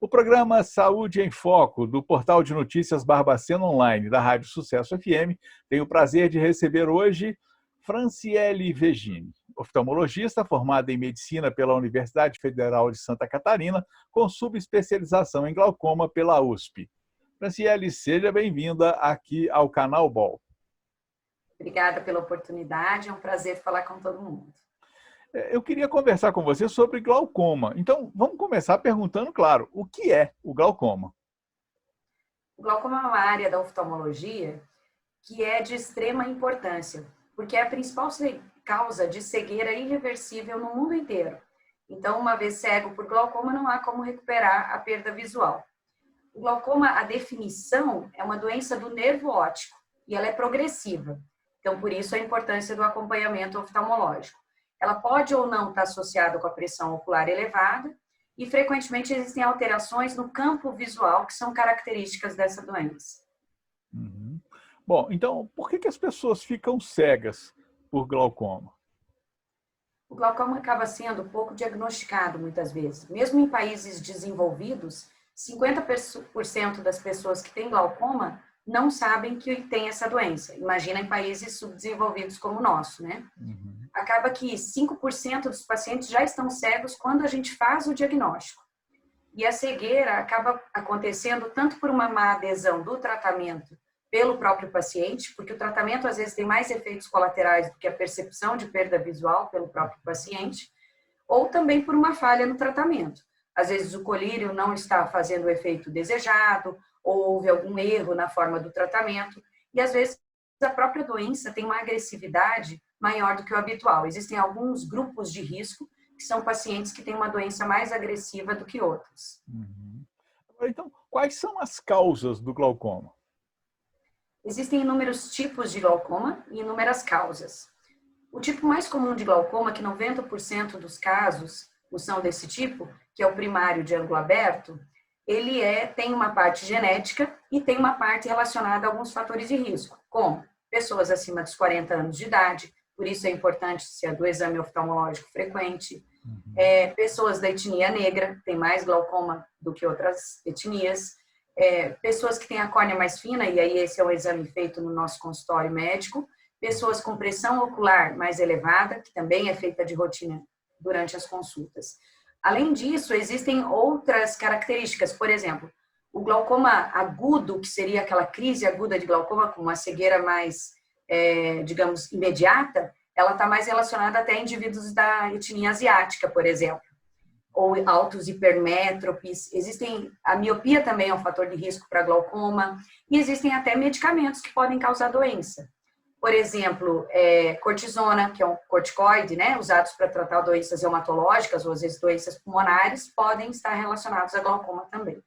O programa Saúde em Foco, do portal de notícias Barbacena Online, da Rádio Sucesso FM, tem o prazer de receber hoje Franciele Vegini, oftalmologista formada em medicina pela Universidade Federal de Santa Catarina, com subespecialização em glaucoma pela USP. Franciele, seja bem-vinda aqui ao Canal Bol. Obrigada pela oportunidade, é um prazer falar com todo mundo. Eu queria conversar com você sobre glaucoma. Então, vamos começar perguntando, claro, o que é o glaucoma? O glaucoma é uma área da oftalmologia que é de extrema importância, porque é a principal causa de cegueira irreversível no mundo inteiro. Então, uma vez cego por glaucoma, não há como recuperar a perda visual. O glaucoma, a definição, é uma doença do nervo óptico e ela é progressiva. Então, por isso a importância do acompanhamento oftalmológico. Ela pode ou não estar associada com a pressão ocular elevada e, frequentemente, existem alterações no campo visual que são características dessa doença. Uhum. Bom, então, por que as pessoas ficam cegas por glaucoma? O glaucoma acaba sendo pouco diagnosticado, muitas vezes. Mesmo em países desenvolvidos, 50% das pessoas que têm glaucoma não sabem que tem essa doença. Imagina em países subdesenvolvidos como o nosso, né? Uhum. Acaba que 5% dos pacientes já estão cegos quando a gente faz o diagnóstico. E a cegueira acaba acontecendo tanto por uma má adesão do tratamento pelo próprio paciente, porque o tratamento às vezes tem mais efeitos colaterais do que a percepção de perda visual pelo próprio paciente, ou também por uma falha no tratamento. Às vezes o colírio não está fazendo o efeito desejado, ou houve algum erro na forma do tratamento, e às vezes a própria doença tem uma agressividade maior do que o habitual. Existem alguns grupos de risco, que são pacientes que têm uma doença mais agressiva do que outros. Uhum. Então, quais são as causas do glaucoma? Existem inúmeros tipos de glaucoma e inúmeras causas. O tipo mais comum de glaucoma, que 90% dos casos são desse tipo, que é o primário de ângulo aberto, ele tem uma parte genética e tem uma parte relacionada a alguns fatores de risco, como pessoas acima dos 40 anos de idade, por isso é importante ser do exame oftalmológico frequente, pessoas da etnia negra, tem mais glaucoma do que outras etnias, pessoas que têm a córnea mais fina, e aí esse é um exame feito no nosso consultório médico, pessoas com pressão ocular mais elevada, que também é feita de rotina durante as consultas. Além disso, existem outras características, por exemplo, o glaucoma agudo, que seria aquela crise aguda de glaucoma com uma cegueira mais, digamos, imediata, ela está mais relacionada até a indivíduos da etnia asiática, por exemplo, ou altos hipermétropes. A miopia também é um fator de risco para glaucoma, e existem até medicamentos que podem causar doença. Por exemplo, cortisona, que é um corticoide, né, usados para tratar doenças reumatológicas ou às vezes doenças pulmonares, podem estar relacionados a glaucoma também.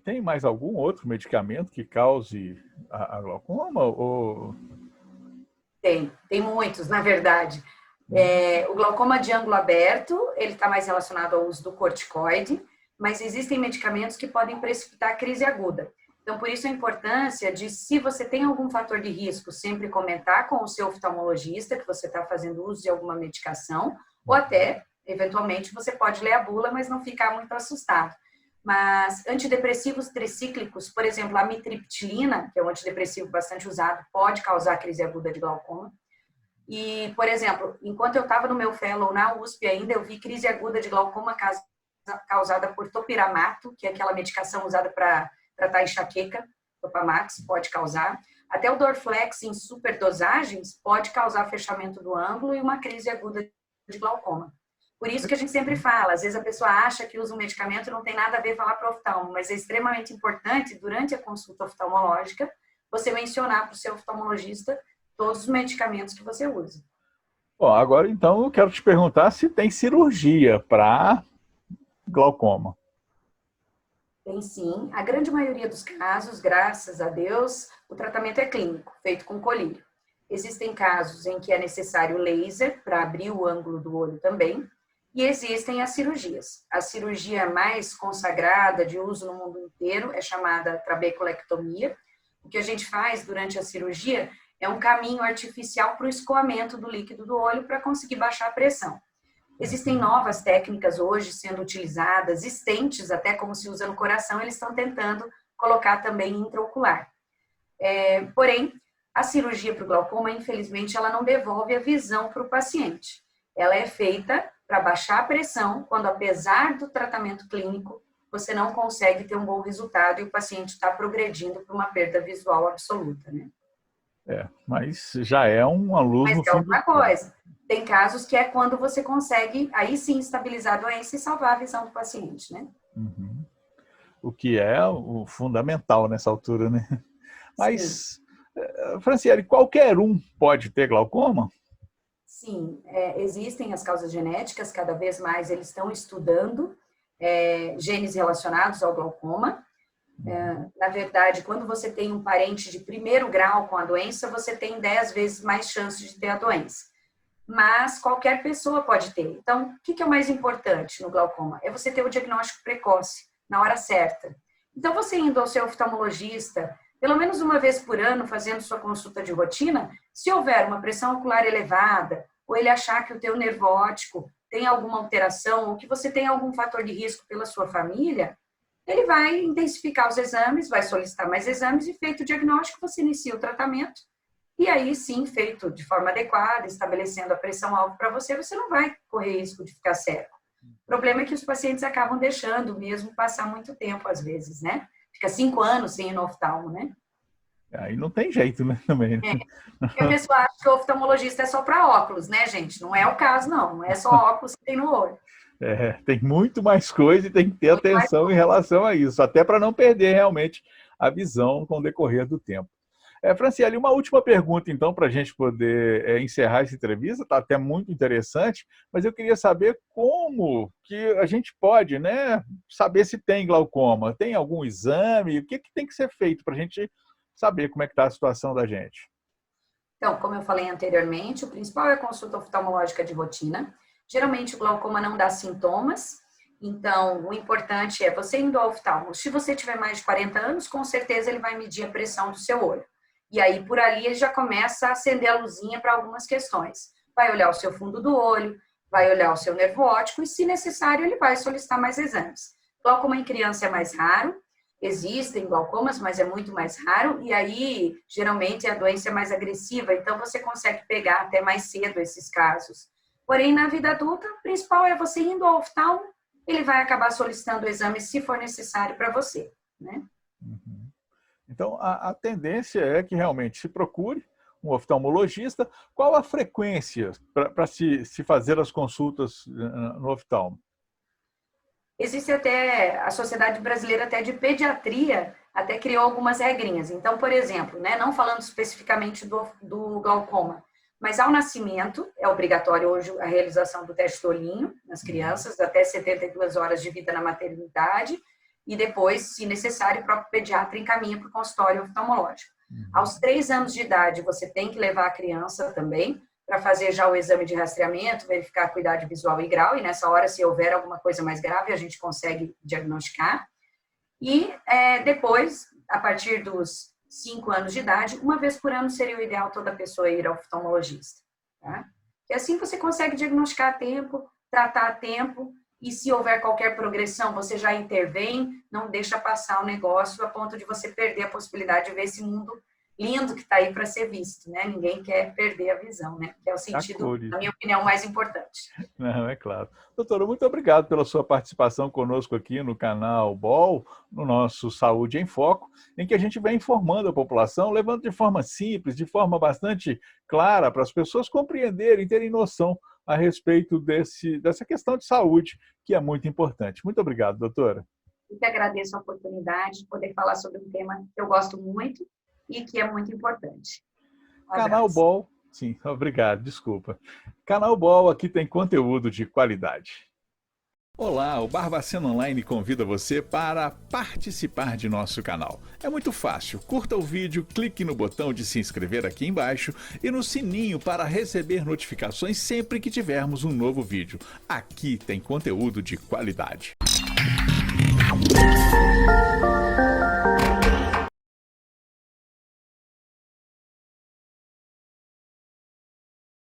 Tem mais algum outro medicamento que cause a glaucoma? Ou... Tem muitos, na verdade. O glaucoma de ângulo aberto, ele está mais relacionado ao uso do corticoide, mas existem medicamentos que podem precipitar crise aguda. Então, por isso a importância de, se você tem algum fator de risco, sempre comentar com o seu oftalmologista que você está fazendo uso de alguma medicação, ou até, eventualmente, você pode ler a bula, mas não ficar muito assustado. Mas antidepressivos tricíclicos, por exemplo, a amitriptilina, que é um antidepressivo bastante usado, pode causar crise aguda de glaucoma. E, por exemplo, enquanto eu estava no meu fellow na USP ainda, eu vi crise aguda de glaucoma causada por topiramato, que é aquela medicação usada para tratar enxaqueca, Topamax pode causar. Até o Dorflex em superdosagens pode causar fechamento do ângulo e uma crise aguda de glaucoma. Por isso que a gente sempre fala, às vezes a pessoa acha que usa um medicamento e não tem nada a ver falar para o oftalmo, mas é extremamente importante, durante a consulta oftalmológica, você mencionar para o seu oftalmologista todos os medicamentos que você usa. Bom, agora então eu quero te perguntar se tem cirurgia para glaucoma. Tem sim. A grande maioria dos casos, graças a Deus, o tratamento é clínico, feito com colírio. Existem casos em que é necessário laser para abrir o ângulo do olho também, e existem as cirurgias. A cirurgia mais consagrada, de uso no mundo inteiro, é chamada trabeculectomia. O que a gente faz durante a cirurgia é um caminho artificial para o escoamento do líquido do olho para conseguir baixar a pressão. Existem novas técnicas hoje sendo utilizadas, stents, até como se usa no coração, eles estão tentando colocar também intraocular. Porém, a cirurgia para o glaucoma, infelizmente, ela não devolve a visão para o paciente. Ela é feita para baixar a pressão, quando apesar do tratamento clínico, você não consegue ter um bom resultado e o paciente está progredindo para uma perda visual absoluta, né? Mas já é uma luz Mas no é fim outra coisa. Tem casos que é quando você consegue, aí sim, estabilizar a doença e salvar a visão do paciente, né? Uhum. O que é o fundamental nessa altura, né? Mas, Franciele, qualquer um pode ter glaucoma? Sim, existem as causas genéticas, cada vez mais eles estão estudando genes relacionados ao glaucoma. Na verdade, quando você tem um parente de primeiro grau com a doença, você tem 10 vezes mais chance de ter a doença. Mas qualquer pessoa pode ter. Então, o que é o mais importante no glaucoma? É você ter o diagnóstico precoce, na hora certa. Então, você indo ao seu oftalmologista, pelo menos uma vez por ano, fazendo sua consulta de rotina, se houver uma pressão ocular elevada, ou ele achar que o teu nervo óptico tem alguma alteração, ou que você tem algum fator de risco pela sua família, ele vai intensificar os exames, vai solicitar mais exames e feito o diagnóstico, você inicia o tratamento. E aí, sim, feito de forma adequada, estabelecendo a pressão-alvo para você, você não vai correr risco de ficar cego. O problema é que os pacientes acabam deixando mesmo passar muito tempo, às vezes, né? Fica 5 anos sem ir no oftalmo, né? Aí não tem jeito, né? Também. Porque a pessoa acha que o oftalmologista é só para óculos, né, gente? Não é o caso, não. Não é só óculos que tem no olho. Tem muito mais coisa e tem que ter atenção em relação a isso, até para não perder realmente a visão com o decorrer do tempo. Franciele, uma última pergunta, então, para a gente poder encerrar essa entrevista, está até muito interessante, mas eu queria saber como que a gente pode, né, saber se tem glaucoma. Tem algum exame? O que tem que ser feito para a gente saber como é que está a situação da gente? Então, como eu falei anteriormente, o principal é a consulta oftalmológica de rotina. Geralmente, o glaucoma não dá sintomas, então, o importante é você indo ao oftalmo. Se você tiver mais de 40 anos, com certeza ele vai medir a pressão do seu olho. E aí, por ali, ele já começa a acender a luzinha para algumas questões. Vai olhar o seu fundo do olho, vai olhar o seu nervo óptico e, se necessário, ele vai solicitar mais exames. Glaucoma em criança é mais raro, existem glaucomas, mas é muito mais raro, e aí, geralmente, a doença é mais agressiva, então você consegue pegar até mais cedo esses casos. Porém, na vida adulta, o principal é você indo ao oftalmo, ele vai acabar solicitando o exame se for necessário para você, né? Uhum. Então, a tendência é que realmente se procure um oftalmologista. Qual a frequência para se fazer as consultas no oftalmo? Existe até, a Sociedade Brasileira até de Pediatria, até criou algumas regrinhas. Então, por exemplo, né, não falando especificamente do glaucoma, mas ao nascimento, é obrigatório hoje a realização do teste do olhinho nas crianças, até 72 horas de vida na maternidade, e depois, se necessário, o próprio pediatra encaminha para o consultório oftalmológico. Aos 3 anos de idade, você tem que levar a criança também para fazer já o exame de rastreamento, verificar a acuidade visual e grau, e nessa hora, se houver alguma coisa mais grave, a gente consegue diagnosticar. E depois, a partir dos 5 anos de idade, uma vez por ano seria o ideal toda pessoa ir ao oftalmologista. Tá? E assim você consegue diagnosticar a tempo, tratar a tempo, e se houver qualquer progressão, você já intervém, não deixa passar o negócio a ponto de você perder a possibilidade de ver esse mundo lindo que está aí para ser visto, né? Ninguém quer perder a visão, né? Que é o sentido, na minha opinião, mais importante. Não, é claro. Doutora, muito obrigado pela sua participação conosco aqui no canal BOL, no nosso Saúde em Foco, em que a gente vem informando a população, levando de forma simples, de forma bastante clara, para as pessoas compreenderem, terem noção a respeito dessa questão de saúde, que é muito importante. Muito obrigado, doutora. Eu que agradeço a oportunidade de poder falar sobre um tema que eu gosto muito e que é muito importante. Canal BOL, sim, obrigado, desculpa. Canal BOL, aqui tem conteúdo de qualidade. Olá, o Barbacena Online convida você para participar de nosso canal. É muito fácil, curta o vídeo, clique no botão de se inscrever aqui embaixo e no sininho para receber notificações sempre que tivermos um novo vídeo. Aqui tem conteúdo de qualidade.